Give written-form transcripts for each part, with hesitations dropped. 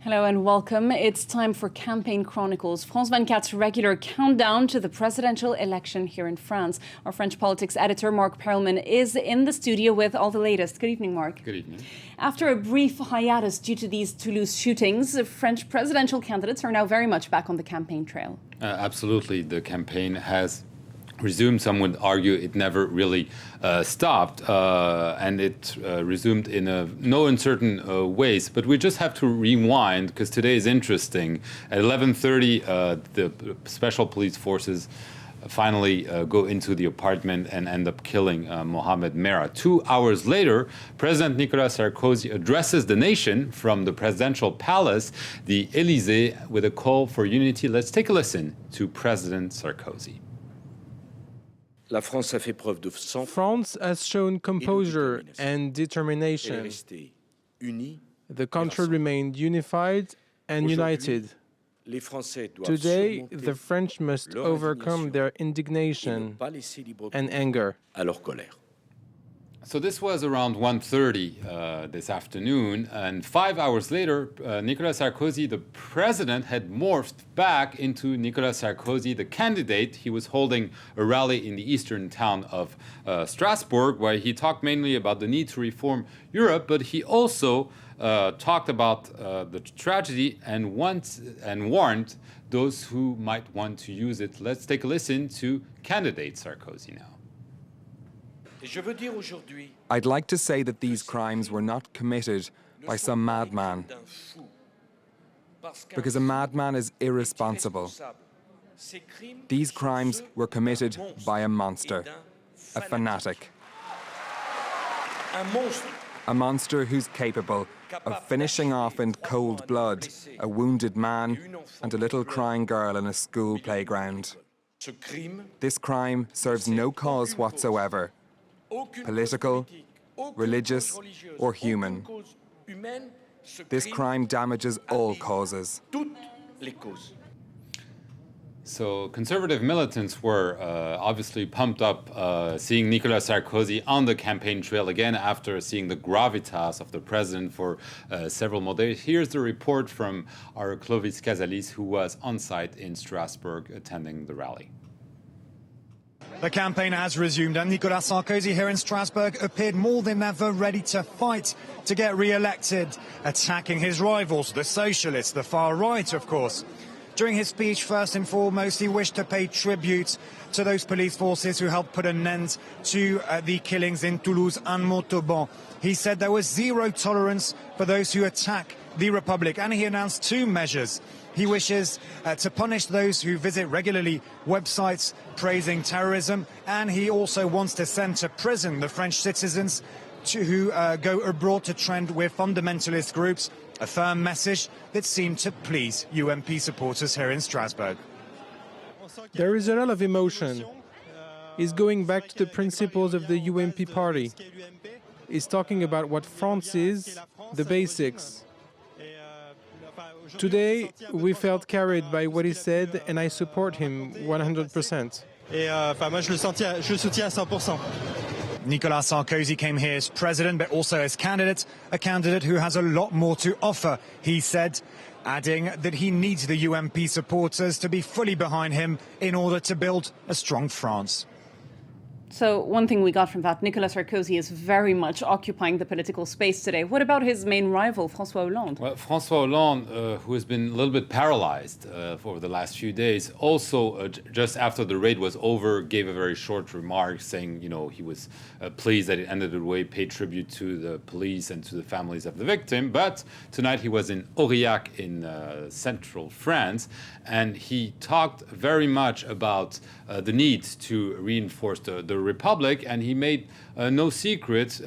Hello and welcome. It's time for Campaign Chronicles, France 24's regular countdown to the presidential election here in France. Our French politics editor, Mark Perelman, is in the studio with all the latest. Good evening, Mark. Good evening. After a brief hiatus due to these Toulouse shootings, French presidential candidates are now very much back on the campaign trail. Absolutely. The campaign has resumed. Some would argue it never really stopped, and it resumed in no uncertain ways. But we just have to rewind, because today is interesting. At 11:30, the special police forces finally go into the apartment and end up killing Mohamed Merah. 2 hours later, President Nicolas Sarkozy addresses the nation from the presidential palace, the Élysée, with a call for unity. Let's take a listen to President Sarkozy. France has shown composure and determination. The country remained unified and united. Today, the French must overcome their indignation and anger. So this was around 1:30 this afternoon, and 5 hours later, Nicolas Sarkozy, the president, had morphed back into Nicolas Sarkozy, the candidate. He was holding a rally in the eastern town of Strasbourg, where he talked mainly about the need to reform Europe, but he also talked about the tragedy and warned those who might want to use it. Let's take a listen to candidate Sarkozy now. I'd like to say that these crimes were not committed by some madman, because a madman is irresponsible. These crimes were committed by a monster, a fanatic. A monster who's capable of finishing off in cold blood a wounded man and a little crying girl in a school playground. This crime serves no cause whatsoever, political, religious, or human. This crime damages all causes. So conservative militants were obviously pumped up seeing Nicolas Sarkozy on the campaign trail again after seeing the gravitas of the president for several more days. Here's the report from our Clovis Casalis, who was on site in Strasbourg attending the rally. The campaign has resumed, and Nicolas Sarkozy here in Strasbourg appeared more than ever ready to fight to get re-elected, attacking his rivals, the socialists, the far right, of course. During his speech, first and foremost, he wished to pay tribute to those police forces who helped put an end to the killings in Toulouse and Montauban. He said there was zero tolerance for those who attack the Republic, and he announced two measures. He wishes to punish those who visit regularly websites praising terrorism, and he also wants to send to prison the French citizens who go abroad to trend with fundamentalist groups, a firm message that seemed to please UMP supporters here in Strasbourg. There is a lot of emotion. He's going back to the principles of the UMP party. He's talking about what France is, the basics. Today, we felt carried by what he said, and I support him 100%. Nicolas Sarkozy came here as president, but also as candidate, a candidate who has a lot more to offer, he said, adding that he needs the UMP supporters to be fully behind him in order to build a strong France. So one thing we got from that, Nicolas Sarkozy is very much occupying the political space today. What about his main rival, François Hollande? Well, François Hollande, who has been a little bit paralyzed for the last few days, also just after the raid was over, gave a very short remark saying, he was pleased that it ended the way, paid tribute to the police and to the families of the victim. But tonight he was in Aurillac in central France, and he talked very much about the need to reinforce the Republic, and he made no secret.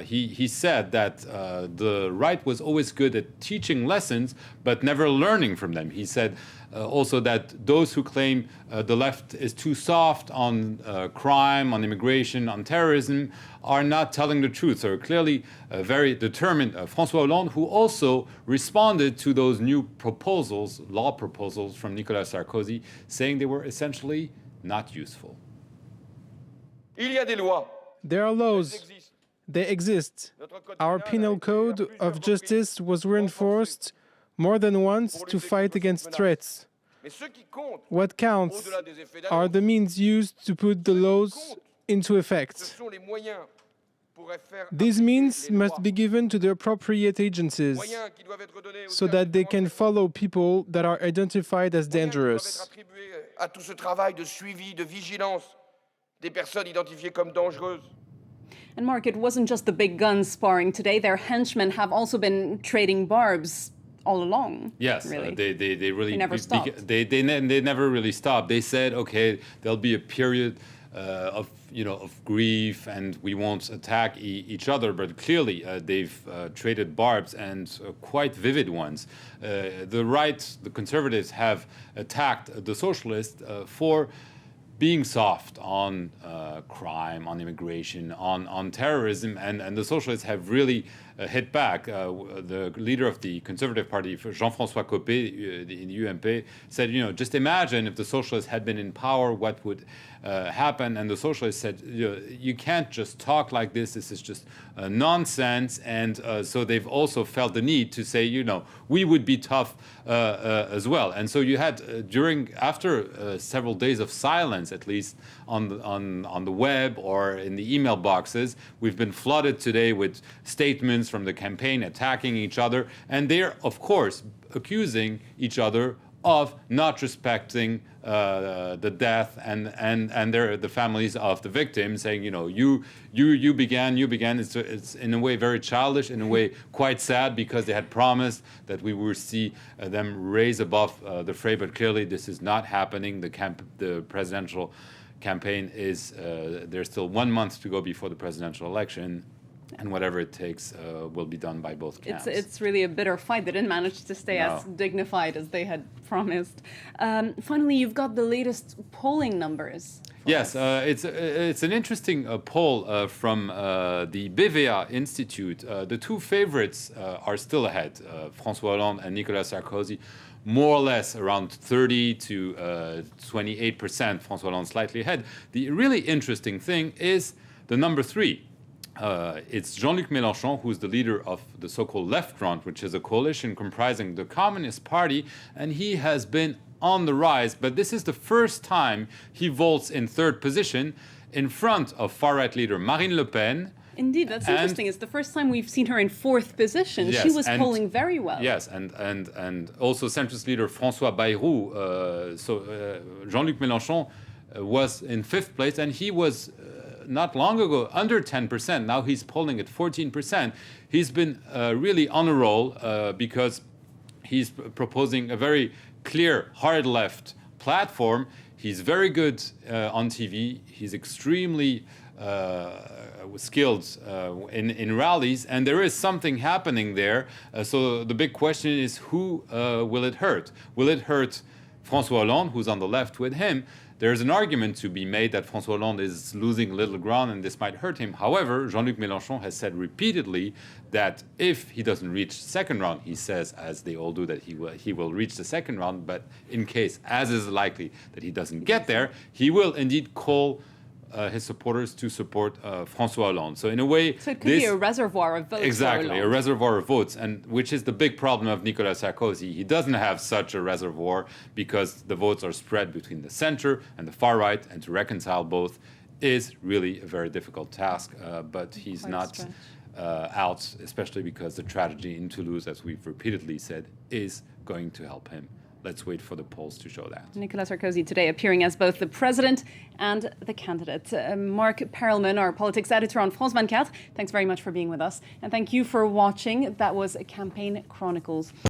He said that the right was always good at teaching lessons, but never learning from them. He said also that those who claim the left is too soft on crime, on immigration, on terrorism, are not telling the truth. So clearly very determined François Hollande, who also responded to those new proposals, law proposals from Nicolas Sarkozy, saying they were essentially not useful. There are laws. They exist. Our penal code of justice was reinforced more than once to fight against threats. What counts are the means used to put the laws into effect. These means must be given to the appropriate agencies so that they can follow people that are identified as dangerous. And Mark, it wasn't just the big guns sparring today. Their henchmen have also been trading barbs all along. Yes, really. They really never stopped. They never really stopped. They said, okay, there'll be a period of grief, and we won't attack each other. But clearly, they've traded barbs, and quite vivid ones. The right, the conservatives, have attacked the socialists for being soft on crime, on immigration, on terrorism, and the socialists have really hit back. The leader of the Conservative Party, Jean-François Copé, in UMP, said, just imagine if the socialists had been in power, what would happen? And the socialists said, you can't just talk like this. This is just nonsense. And so they've also felt the need to say, we would be tough as well. And so you had after several days of silence, at least on the web or in the email boxes, we've been flooded today with statements from the campaign attacking each other, and they're of course accusing each other of not respecting the death and the families of the victims, saying you began. It's in a way very childish, in a way quite sad, because they had promised that we would see them raise above the fray, but clearly this is not happening. The presidential campaign is there's still 1 month to go before the presidential election. And whatever it takes will be done by both camps. It's really a bitter fight. They didn't manage to stay as dignified as they had promised. Finally, you've got the latest polling numbers. Yes, it's an interesting poll from the BVA Institute. The two favorites are still ahead, François Hollande and Nicolas Sarkozy, more or less around 30 to 28%. François Hollande slightly ahead. The really interesting thing is the number 3. It's Jean-Luc Mélenchon, who's the leader of the so-called Left Front, which is a coalition comprising the Communist Party, and he has been on the rise. But this is the first time he vaults in 3rd position in front of far-right leader Marine Le Pen. Indeed, that's interesting. It's the first time we've seen her in 4th position. Yes, she was polling very well. Yes, and also centrist leader François Bayrou. Jean-Luc Mélenchon was in 5th place, and he was not long ago under 10%. Now he's polling at 14%. He's been really on a roll because he's proposing a very clear hard left platform. He's very good on TV. He's extremely skilled in rallies, and there is something happening there. So the big question is, who will it hurt? Will it hurt François Hollande, who's on the left with him? There's an argument to be made that François Hollande is losing little ground and this might hurt him. However, Jean-Luc Mélenchon has said repeatedly that if he doesn't reach second round, he says, as they all do, that he will reach the second round, but in case, as is likely, that he doesn't get there, he will indeed call his supporters to support François Hollande. So in a way, so it could be a reservoir of votes. Exactly, a reservoir of votes, and which is the big problem of Nicolas Sarkozy. He doesn't have such a reservoir because the votes are spread between the center and the far right, and to reconcile both is really a very difficult task. But he's not out, especially because the tragedy in Toulouse, as we've repeatedly said, is going to help him. Let's wait for the polls to show that. Nicolas Sarkozy today appearing as both the president and the candidate. Mark Perelman, our politics editor on France 24, thanks very much for being with us. And thank you for watching. That was Campaign Chronicles.